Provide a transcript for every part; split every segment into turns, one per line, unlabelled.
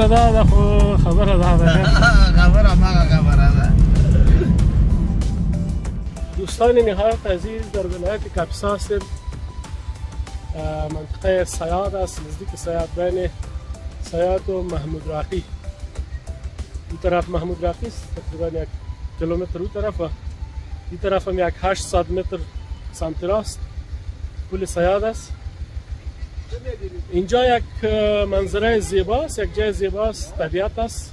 خبر داده خو خبر داده
خبر ده.
دوستان نهایت عزیز، در ولایت کاپیسا هستیم. منطقه سیاد است، نزدیک سیاد، بین سیاد و محمود راقی. این طرف محمود راقی است، تقریبا 1 کیلومتر اون طرف، و این طرف هم 800 متر سمت راست پل سیاد است. اینجا یک منظره زیباست، یک جای زیباست، طبیعت است،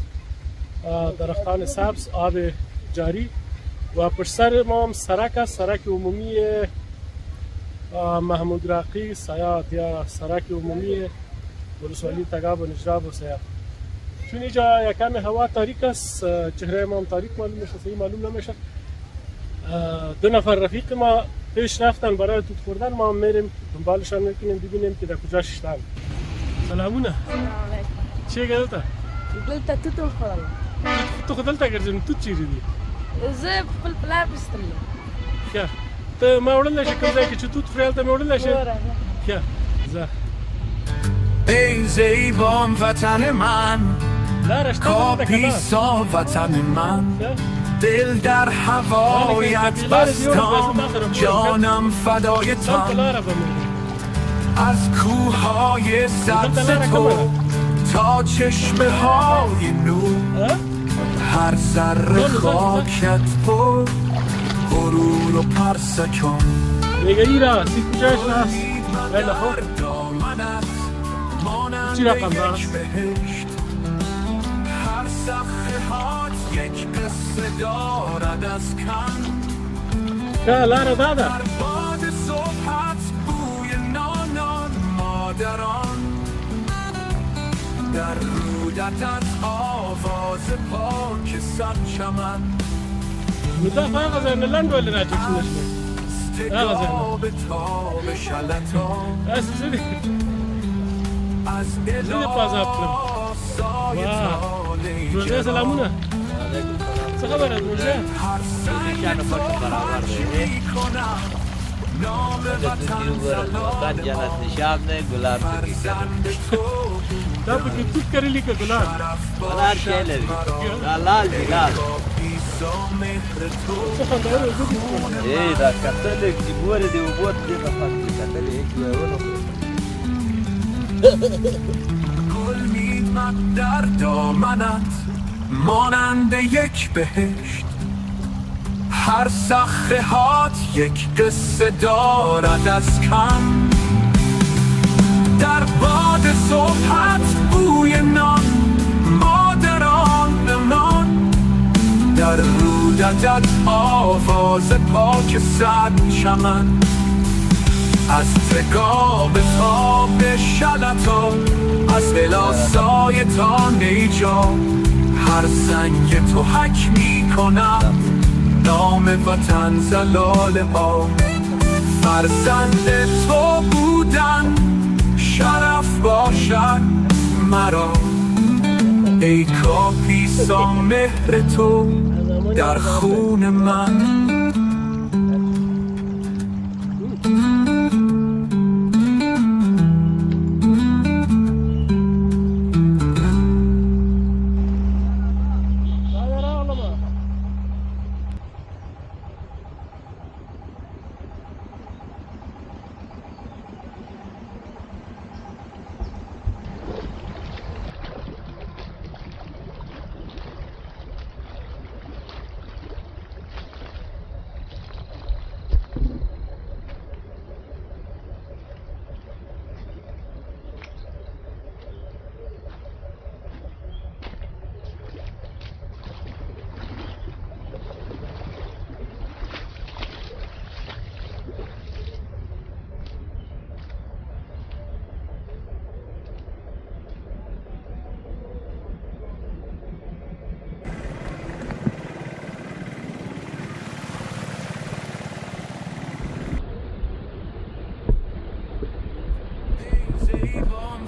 درختان سبز، آب جاری، و پشت سر ما هم سرک است، سرک عمومی محمود راقی سیاد یا سرک عمومی ولسوالی تگاب و نجراب و سیاد. چون اینجا یکم هوا تاریک است، چهره ما هم تاریک معلوم میشه، صحیح معلوم نمیشه. 2 نفر رفیق ما پیش رفتن برای توت خوردن، ما هم میریم دنبالشان میکنیم ببینیم که در کجا شدن. سلامونه. چی گلتا؟
گلتا توت خوردم.
تو خودلتا گردیم توت چی ریدی؟
زه خپل پلار بستم.
ښه ته ما وړلی شې کوم ځای کې چې توت خورې هلته مې وړلی شې؟ ښه ځه.
ای زیبان وطن من، کاپیسا وطن من، دل در هوایت بستم، جانم فدای تن. از کوههای سبز تو تا چشمه های نور، هر ذره خاکت پر غرور و پرسکن.
نگهیرا سی کجاش هست؟ خیلی خوب. چی رقم داشت؟
هر صخره هات یک قصه دارد از کن.
که لاره داده؟
در باد صبحت بوی نانان مادران، در رودت از آواز پاک صد چمن.
مدافع آقا زهنه لند ولی راجب شده آقا
استقاب تاب شلطان،
از چیزی
از
پازاب کنم. روژه سلامونه. چه خبر از روژه؟
چند خوش برابر بایی وطن جنت نشاب نه گلاب
دا پکی توت کریلی که گلاب
گلاب چه لبی لال دی لال
چه خنده رو زدی کنه
ای دا کتل اک جیبور دی و بود دی نفت کتل اک بیارونو
گل میمد در دامنت مانند یک بهشت، هر صخره هات یک قصه دارد از کم. در باد صبحت بوی نان مادران نان، در رودت آواز پاک صد چمن. از تگاب تاب شلطا، از بلاسای تا نیجا، هر سنگ تو حک می کنم نام وطن زلال ها. فرزند تو بودن شرف باشد مرا، ای کاپیسا مهر تو در خون من.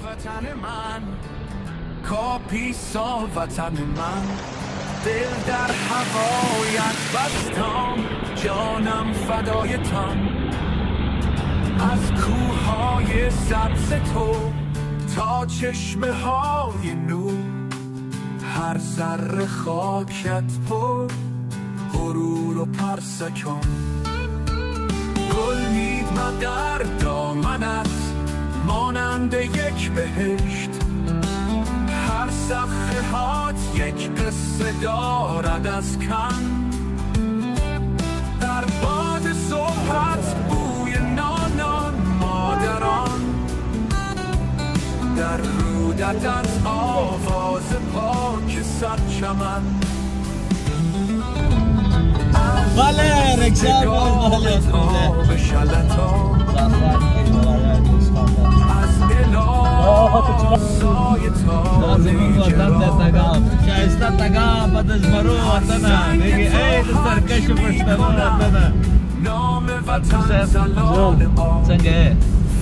وطن من، کاپیسا وطن من، دل در هوایت بستم، جانم فدای تن. از کوههای سبز تو تا چشمه های نور، هر ذره خاکت پر غرور و پرسکان. گل میومد در دامنت مانند یک بهشت، هر صفحه هات یک قصه دارد از کن. در باد صبحت بوی نانان مادران، در رودت از آواز پاک سرچمن.
بله رکشا بله
به شلتا از اله سای تا
شایسته تگا بدش برو وطنه بگی ای سرکش پشتنو وطنه.
نام وطن زلال
څنګه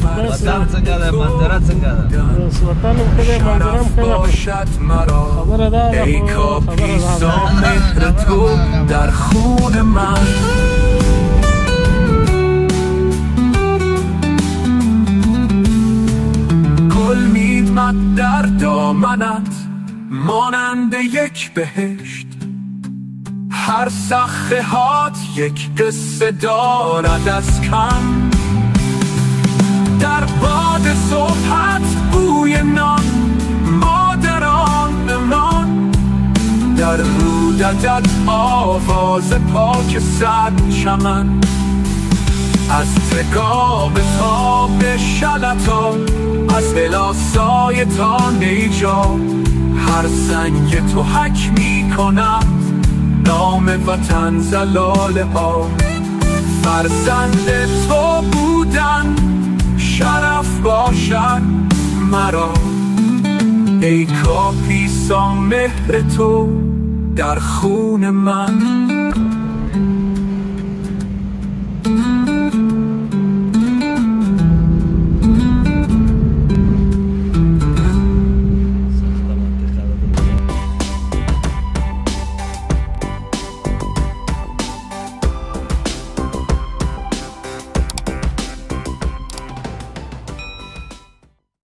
وطن څنګه ده منظره څنګه ده
وطن کله منظرم
شرف
کله
باشد مرا
خبر دار
ای کاپیسا مهر تو در خون من. گل میومد در دامنت مانند یک بهشت، هر صخره هات یک قصه دارد از کم. در باد صبحت بوی نان مادران نمان، در رودت آواز پاک صد چمن. از ترکاب تا به شلتا، از بلاسای تا نیجا، هر سنگ تو حک می کند نام وطن زلاله ها. فرزند تو بودن شرف باشد مرا، ای کاپیسا مهر تو در خون من.